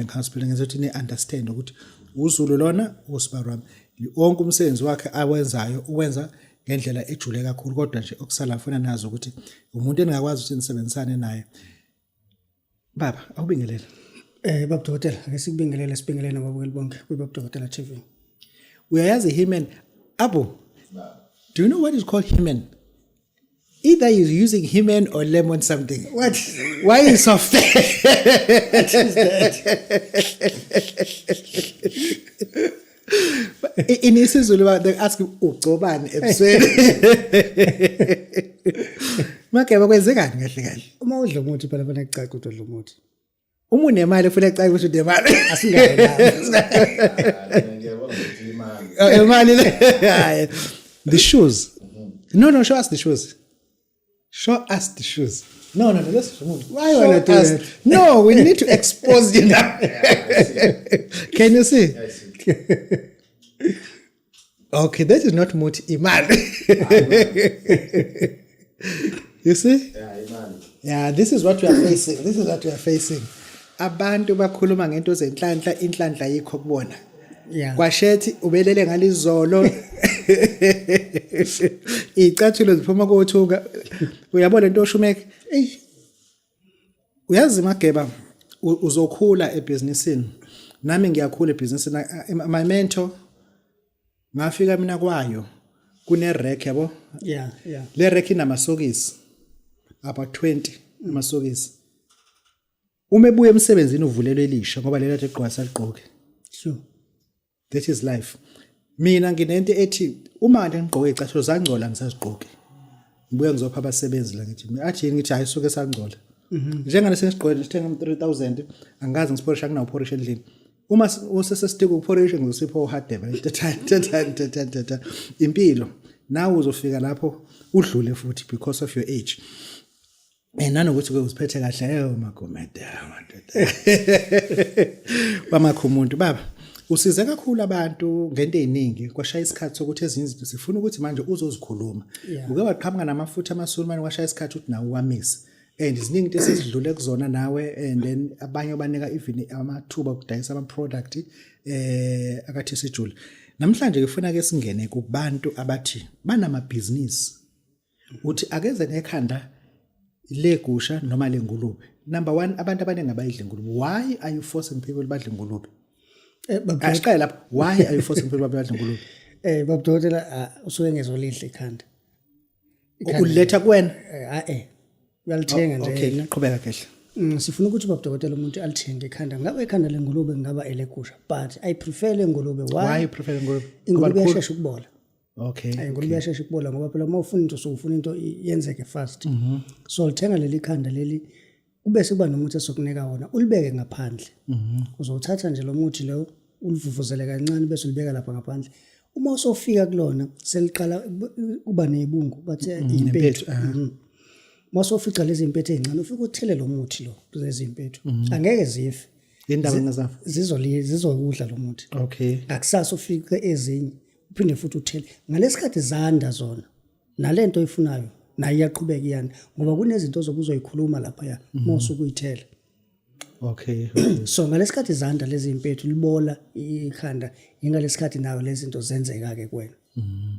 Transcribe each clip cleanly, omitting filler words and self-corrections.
ne-counseling ngizothi ne-understand ukuthi uZulu lona uSibarwami wonke umsebenzi wakhe awenzayo uwenza ngendlela ejule kakhulu kodwa nje okusala ufuna nazo ukuthi umuntu engakwazi ukuthi nisebenzisane naye baba awubingelele Baba Dokotela ake sikubingelele sibingelele nababukeli bonke kwiBaba Dokotela TV. uyayazi hymen Abu do you know what is called hymen? Either he's using hymen or lemon something. What? Why is soft? What is that? In isiZulu they ask ugcobani ebusweni. Makeba kwenzekani kahle kahle? Uma udla umuthi phela fanele kucace ukuthi udla umuthi. Uma unemali ufuna ucace ukuthi unemali. Imali le. The shoes. No, show us the shoes. Show us the shoes. No, let's remove. Why you want to do that? No, we need to expose you now. Can you see? I see. Okay, that is not muti imali. You see? Yeah, imali. Yeah, this is what we are facing. This is what we are facing. Abantu bakhuluma ngento zenhlanhla, inhlanhla yikho kubona. Yeah. Kwashethi ubelele ngalizolo. Icathulo ziphuma kothunga. Uyabona into oshumeke. Uyazi Mageba uzokhula ebusinessini. Nami ngiyakhula ebusinessini. My mentor ngafika mina kwayo kune rack yabo. Yeah. Le rack inamasokisi about 20 amasokisi. Uma ebuye emsebenzini uvulelwe elisha ngoba lela eqhwa saliqoke. Sure. That is life. Mina nginento ethi uma ngigqoke icathulo zangcola ngisaziqoke. Ngibuye ngizopha abasebenzi la ngithi athi yini ngithi ayisuke sangcola. Njengane sengisigqoke sithenga 3000 angazi ngisiporisha kunawo porridge endlini. Uma usesesitike uporridge ngizosipho hardebe impilo nawe uzofika lapho udlule futhi because of your age. Nanokuthi ke uziphethe kahle magomeda madoda. Bamakhumuntu baba usize kakhulu abantu ngento eziningi kwashaya isikhathi sokuthi ezinye izinto sifuna ukuthi manje uzozikhuluma. Uke waqhamuka namafutha amaSulumane kwashaya isikhathi ukuthi nawe uwamise. And iziningi into esizidlule kuzona nawe and then abanye banika even amathuba okudayisa ama product akathi sijule. Namhlanje ngifuna ke singene kubantu abathi banama business. Uthi akeze nekhanda legusha noma lengulube. Number 1 abantu abaningi abayidla ingulube. Why are you forcing people badle ingulube? Asiqale lapho. Why are you forcing people badle ingulube? Baba Dokotela usuke ngezolidla ikhanda. Uletha kuwena? Uyalithenga nje. Okay, ngiqhubeka kahle. Sifuna ukuthi Baba Dokotela umuntu alithenge ikhanda. Ngabe ikhanda lengulube ngaba elegusha, but I prefer lengulube. Why you prefer ingulube? Ingulube iyashesha ukubola. Okay. Ingulube iyashesha ukubola ngoba phela uma ufuna into sokufuna into yenzeke fast. So lithenga leli khanda leli ube sekuba nomuthi esokunika wona ulibeke ngaphandle. Uzothatha nje lo muthi lo ulivuvuzele kancane bese ulibeka lapha ngaphandle. Uma usofika kulona seliqala kuba nezibungu bathe impethu. Masofica lezi impethu ezincane ufika uthele lo muthi lo lezi impethu. Angeke zife. Indaba ngazafa. Zizokudla lo muthi. Okay. Akusasa ufike ezinye uphinde futhi uthele. Ngalesikhathi zanda zona. Nalento oyifunayo nayo iyaqhubeka iyanda ngoba kunezinto zokuzoyikhuluma lapha ya mosuku uyithela. Okay. So ngalesikhathi zanda lezi impethu libola ikhanda ingalesikhathi nayo lezi zinto zenzeka ke kuwena.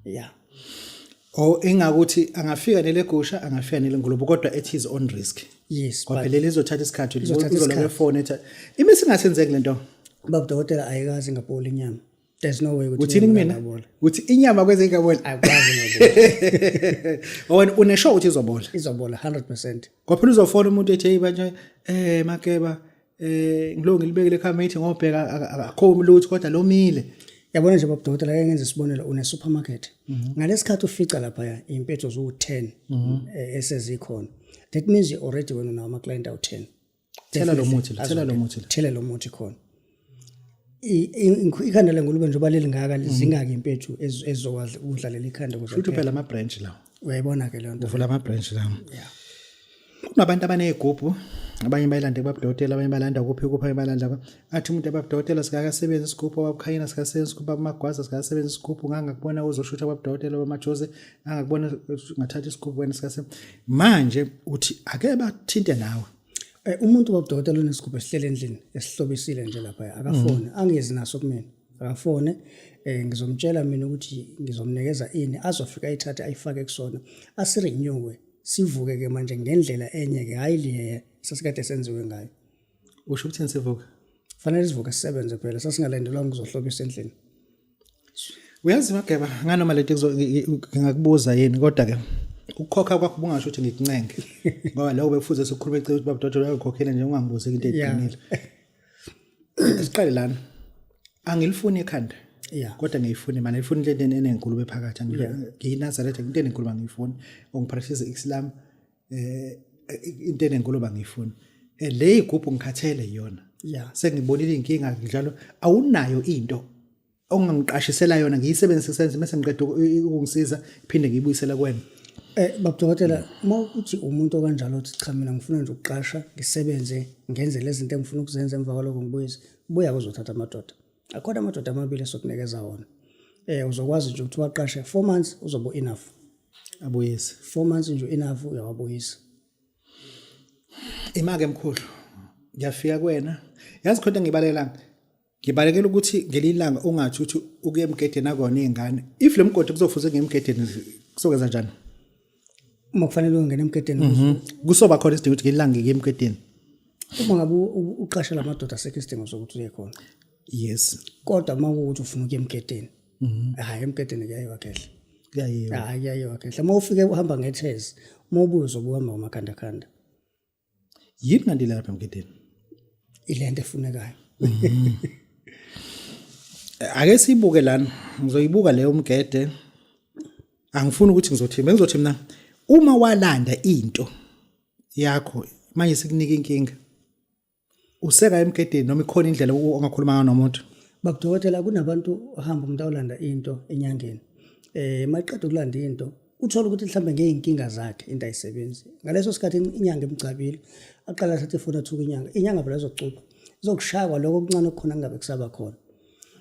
Yeah. Ingakuthi angafika nelegusha angafika nelengulube kodwa at his own risk. Yes. Kwaphelele izothatha isikhathi uzolobe phone ethi imisi ngasenzeki lento. Baba Dokotela ayikazi ngabhola inyama. There's no way ukuthi uthini mina uthi inyama kweze ngabona ayikwazi ngoba wena unesho ukuthi izobola 100%. Kwaphela uzofona umuntu ethi hey manje Makeba ngilonge libekele ekhaya ngobheka akho umlutho kodwa lomile. Yabona nje Baba Dokotela ake ngenze isibonelo une supermarket. Ngalesikhathi ufica lapha impetho zo10 esezikhona. That means you already wena unawo ama client awu10. Thela lo muthi khona. Ikhanda lengulube nje baleli ngaka zingaki impethu ezokwazi ukudlalela ikhanda kuze futhi phela ama branch la. Uyayibona ke le nto. Uvula ama branch la. Yeah. Kunabantu abanezigubhu abanye bayilanda Baba Dokotela abanye balanda kuphi bayilanda athi umuntu Baba Dokotela sikakasebenza isigubhu wabukhayina sikasebenza isigubhu amagwaza sikasebenza isigubhu ngangakubona uzoshutha Baba Dokotela bamajoze angakubona ngathatha isigubhu wena sikasebenza manje uthi ake bathinte nawe Umuntu wabudokotela onesigubhu esihlele endlini esihlobisile nje lapha akafone angezi naso kumina akafone ngizomtshela mina ukuthi ngizomnikeza ini azofika ayithathe ayifake kusona asirenewe sivuke ke manje ngendlela enye ke hayi le sasikade senziwe ngayo. Usho ukuthi sivuka Fanele sivuke sisebenze phela sasingalandelwanga kuzohlobisa endlini. uyazi Mageba nganoma lento ngingakubuza yini kodwa ke ukukhokha kwakho bungasho ukuthi ngikuncenge ngoba la ubefuze sikhuluma ecela ukuthi babudokotela uyakhokhela nje ungangibuze into eqinile. Siqale lana angilifuni ekhanda kodwa ngiyifuna manje ngifuna into enenkulumo ephakathi ngiyinazaretha into enenkulumo ngiyifuna ongiphathise Islam into enenkulumo ngiyifuna le igubhu ngikhathele yona sengibonile inkinga njalo awunayo into ongangiqashisela yona ngiyisebenzise senze bese ngiqeda ukungisiza iphinde ngiyibuyisela kuwena. Babudokotela mawukuthi umuntu okanjalo uthi cha mina ngifuna nje ukuqasha ngisebenze ngenze lezi zinto engifuna ukuzenza emva kwalokho ngibuyise buya kuzothatha amadoda akhona amadoda amabili esokunikeza wona uzokwazi nje ukuthi waqashe 4 months uzobe enough abuyise 4 months nje enough uyawabuyisa. Imake mkhulu ngiyafika kuwena yazi khona ngibalekela ukuthi ngelilanga ungathi uthi ukuye emgedeni akona izingane if lemgodi kuzofuze ngemgedeni kusokwenza njani uma kufanele ungene emgedeni kusoba khona isidingo ukuthi ngelilanga ngiye emgedeni uma ngabe uqasha lamadoda asekho isidingo sokuthi uye khona. Yes Kodwa uma ukuthi ufuna ukuya emgedeni hayi emgedeni kuyayiwa kahle kuyayiwa kahle uma ufike uhamba ngethezi uma ubuye uzobuhamba ngamakhanda khanda yini ngandile lapha emgedeni ilento efunekayo. Ake sibuke lana ngizoyibuka leyo umgede angifuni ukuthi ngizothi mina uma walanda into yakho manje sikunika inkinga useka emgedeni noma ikhona indlela ongakhuluma nomuntu. Babudokotela kunabantu ahamba umuntu awulanda into enyangeni maqedwe ukulanda into uthola ukuthi mhlambe ngeyinkinga zakhe into ayisebenzi ngaleso sikhathi inyanga emgcabile aqala athathe ifoni athuka inyanga phela izocuba izokushaya lokho okuncane okukhona kungabe kusaba khona.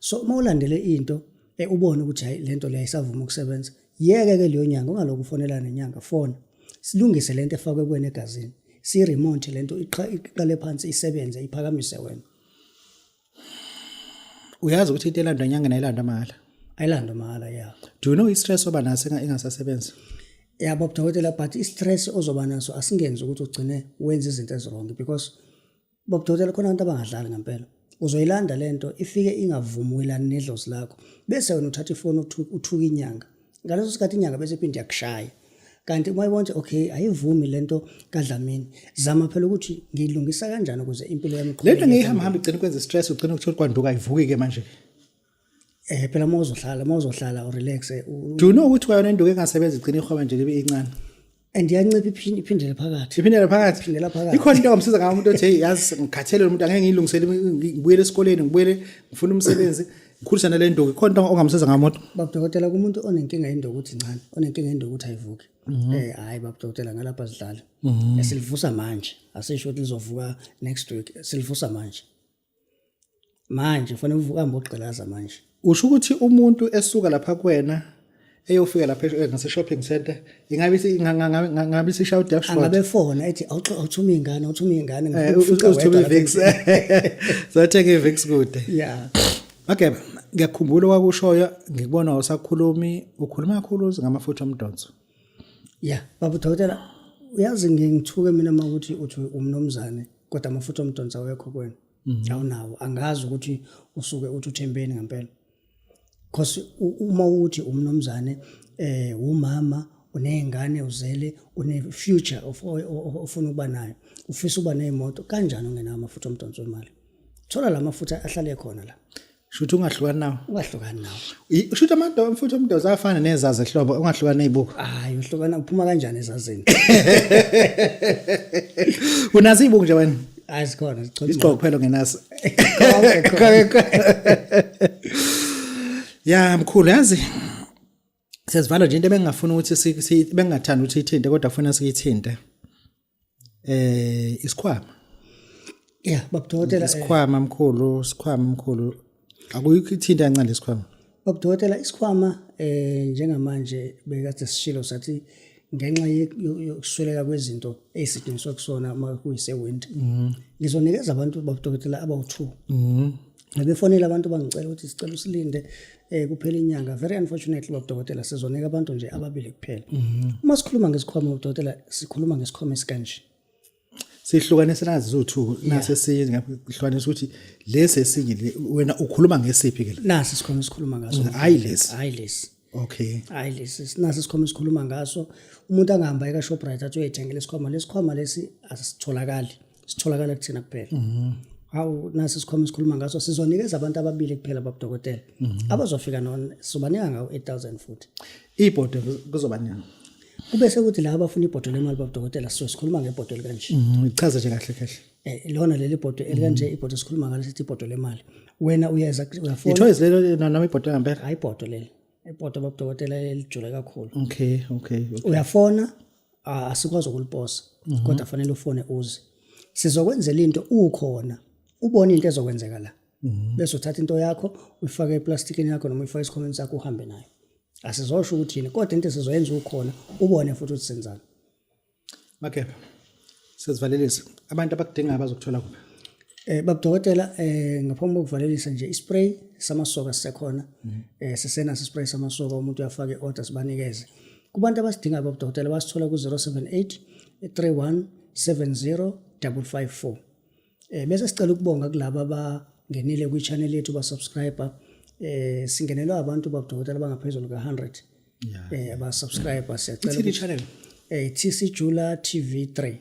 So mawulandele into ubone ukuthi hayi lento le ayisavuma ukusebenza yeke ke leyo nyanga ungalokho ufonela nenyanga fona silungise lento efakwe kuwena egazini si remote lento iqale phansi isebenze iphakamise wena. Uyazi ukuthi into elandwa inyanga nayilanda mahala ayilanda mahala do you know i-stress oba naso engasasebenzi babudokotela but i-stress ozoba naso asingenzi ukuthi ugcine wenza izinto ezirong because babudokotela khona abantu abangadlali ngempela uzoyilanda lento ifike ingavumelani nedlozi lakho bese wena uthatha ifoni uthuka inyanga ngaleso sikhathi inyanga bese iphinde yakushaya kanti uma ibonke okay ayivumi lento kaDlamini zama phela ukuthi ngilungisa kanjani ukuze impilo yami lento ngihamba igcina kwenza stress ugcina ukuthola kwanduka ayivuki ke manje phela mawuzohlala urelax do you know ukuthi kwayona induku engasebenza igcina ihwaba nje libe incane and yancipha iphindele phakathi ikhona into engamsiza ngayo umuntu othi hey yazi ngikhathele lo muntu angeke ngiyilungisele ngibuyele esikoleni ngibuyele ngifuna umsebenzi ngikhulisana le ndoku ikhona into ongamsiza ngayo umuntu. Babudokotela kumuntu onenkinga yendoku ukuthi incane onenkinga yendoku ukuthi ayivuki hayi babudokotela ngalapha sidlala esilivusa manje asisho ukuthi lizovuka next week silivusa manje fanele uvuka ngogqilaza manje. Usho ukuthi umuntu esuka lapha kuwena eyofika lapha ngase shopping center ingabe sishawu dashboard angabe fona ethi awuthuma ingane ngifuna iVix zathenga iVix kude okay ngiyakhumbula kwakushoya ngikubona usakhulumi ukhuluma kakhulu ngamafutha omdonso babudokotela uyazi ngithuke mina makuthi uthi umnomzane kodwa amafutha omdonso awekho kuwena awunawo angazi ukuthi usuke uthi uthembeni ngempela because uma uthi umnomzane umama unezingane uzele une future ofuna ukuba nayo ufisa ukuba nezimoto kanjani ungenawo amafutha omdonso wemali thola lamafutha ahlale khona la shuthi ungahlukani nawo shuthi amafutha omdonso afana nezazi ehlobo ungahlukani nezibuko hayi uhlukana uphuma kanjani ezazini unazi izibuko nje wena ayikhona isiqoko kuphela ngenaso mkhulu yazi siyazivala nje into bengingafuna ukuthi bengingathanda ukuthi ithinte kodwa ufuna sikithinte isikhwama babudokotela isikhwama mkhulu akuyikho ithinta kancane lesikhwama babudokotela isikhwama njengamanje bekade sishilo sathi ngenxa yokusweleka kwezinto ezisetshenziswa kusona uma kuyisewinter ngizonikeza abantu babudokotela abawu2 befonela abantu bangicela ukuthi sicela usilinde kuphela inyanga. Very unfortunately babudokotela sizonika abantu nje ababili kuphela. Uma sikhuluma ngesikhwama babudokotela sikhuluma ngesikhwama esikanje. Sihlukanise nazi zo2 nase sihlukanisa ukuthi lesi esinye wena ukhuluma ngesiphi ke nasi isikhwama esikhuluma ngaso. Hayi lesi. Hayi lesi. Okay. Hayi lesi nasi isikhwama esikhuluma ngaso. Umuntu angahamba eka Shoprite athi uyethengela lesikhwama lesi asitholakali. Sitholakala kuthina kuphela. Hawu nasi isikhwama esikhuluma ngaso sizonikeza abantu ababili kuphela babudokotela. Abazofika nona sobanika ngawo 8000 futhi. Ibhodo kuzoba nini? Kube sekuthi la abafuna ibhodo lemali babudokotela sikhuluma ngebhodo elikanje. Ichaza nje kahle kahle. Lona leli bhodo elikanje ibhodo sikhuluma ngalo sithi ibhodo lemali. Wena uyeza uyafona. Ithoyiz lelo noma ibhodo ngempela? Hayi ibhodo leli. Ibhodo babudokotela elijule kakhulu. Okay. Uyafona asikwazi ukuliposa kodwa fanele ufone uze. Sizokwenzela into ukhona. Ubone into ezokwenzeka la. Bese uthatha into yakho uyifake eplastikini yakho noma uyifake isikhomeni sakho uhambe nayo. Asizosho ukuthi yini kodwa into esizoyenza ukhona ubone futhi ukuthi senzani. Makepha. Sizivalelise. Abantu abakudinga abazokuthola kuphi? Babudokotela ngaphambi kokuvalelisa nje ispray samasoka sisekhona. Sisenaso ispray samasoka umuntu uyafaka iorder sibanikeze. Kubantu abasidinga babudokotela basithola ku 078 31 70 554. Bese sicela ukubonga kulabo abangenile kwi channel yethu ba subscriber. Singenelwa abantu babudokotela bangaphezulu ka100. Aba subscribers siyacela ukuthi channel TC Jula TV3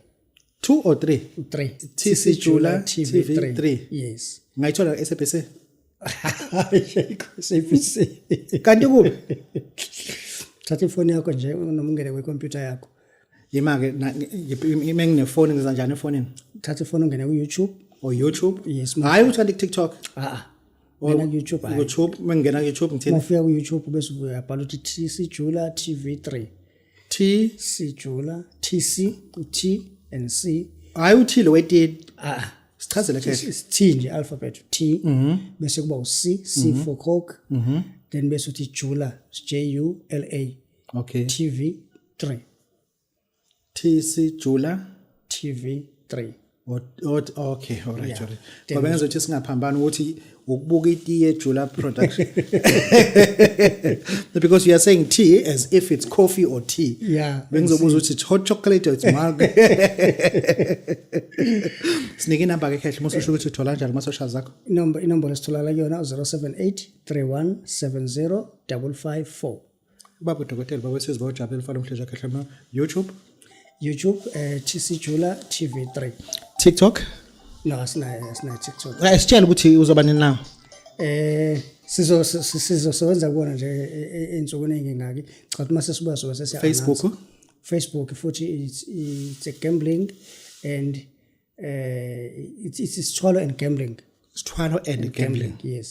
2 or 3 TC Jula TV3 yes ngayithola SABC SABC kanti kuphi thatha ifoni yakho nje noma ungene kwecomputer yakho imake ngine phone ngiza njani efonini thatha ifoni ungene ku YouTube or YouTube yes hayi uthanda TikTok ngena ku YouTube YouTube mengena ku YouTube ngithini mafika ku YouTube bese uyabhala ukuthi TC Jula TV3 TC Jula TC T and C hayi uthile wetini sichazela kahle T nje alphabet T bese kuba C for coke then bese uthi Jula JULA okay TV3 TC Jula TV3 okay alright ngoba ngizothi singaphambana ukuthi ukubuka itiye Jula production because you are saying tea as if it's coffee or tea bengizobuza ukuthi it's hot chocolate or it's milk sinike number ke kahle musho ukuthi uthola kanjani ma social zakho inombolo esitholakala kuyona 078 31 70 554 baba udokotela baba sesibajabulela ufana umhleja kahle ma YouTube TC Jula TV3 TikTok no asina TikTok sitshela ukuthi uzoba nini nawo sizosebenza kuona nje ensukwini engingaki cha ukuthi mase sibuya sobe sesiya Facebook futhi it's a gambling and it's Sithwalo and gambling yes